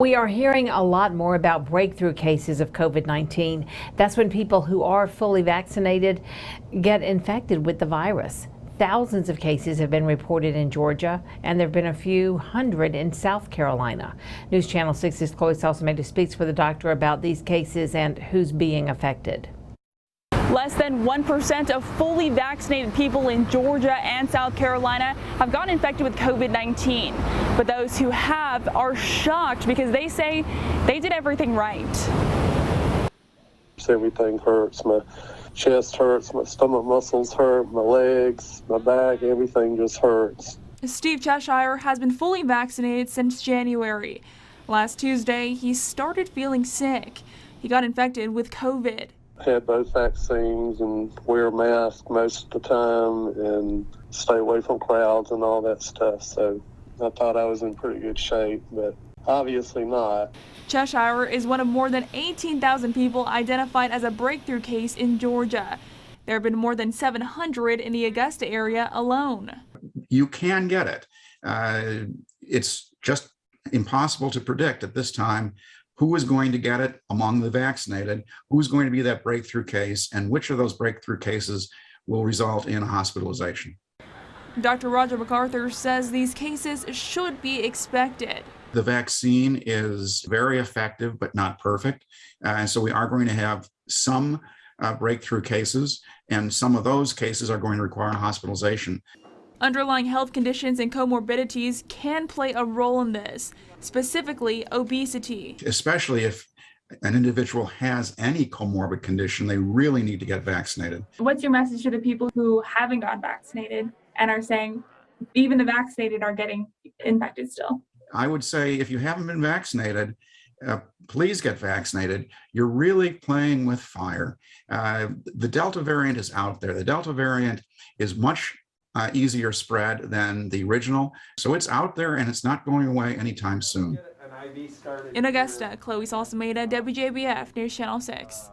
We are hearing a lot more about breakthrough cases of COVID-19. That's when people who are fully vaccinated get infected with the virus. Thousands of cases have been reported in Georgia, and there have been a few hundred in South Carolina. News Channel 6's Chloe Salsameda speaks with a doctor about these cases and who's being affected. Less than 1% of fully vaccinated people in Georgia and South Carolina have gotten infected with COVID-19. But those who have are shocked because they say they did everything right. Everything hurts. My chest hurts, my stomach muscles hurt, my legs, my back, everything just hurts. Steve Cheshire has been fully vaccinated since January. Last Tuesday, he started feeling sick. He got infected with COVID. Had both vaccines and wear a mask most of the time and stay away from crowds and all that stuff. So I thought I was in pretty good shape, but obviously not. Cheshire is one of more than 18,000 people identified as a breakthrough case in Georgia. There have been more than 700 in the Augusta area alone. You can get it. It's just impossible to predict at this time who is going to get it among the vaccinated, who's going to be that breakthrough case, and which of those breakthrough cases will result in a hospitalization. Dr. Roger MacArthur says these cases should be expected. The vaccine is very effective, but not perfect. And so we are going to have some breakthrough cases, and some of those cases are going to require hospitalization. Underlying health conditions and comorbidities can play a role in this, specifically obesity. Especially if an individual has any comorbid condition, they really need to get vaccinated. What's your message to the people who haven't gotten vaccinated and are saying even the vaccinated are getting infected still? I would say if you haven't been vaccinated, please get vaccinated. You're really playing with fire. The Delta variant is out there. The Delta variant is much easier spread than the original. So it's out there and it's not going away anytime soon. In Augusta, Chloe Salsameda, WJBF, News Channel 6.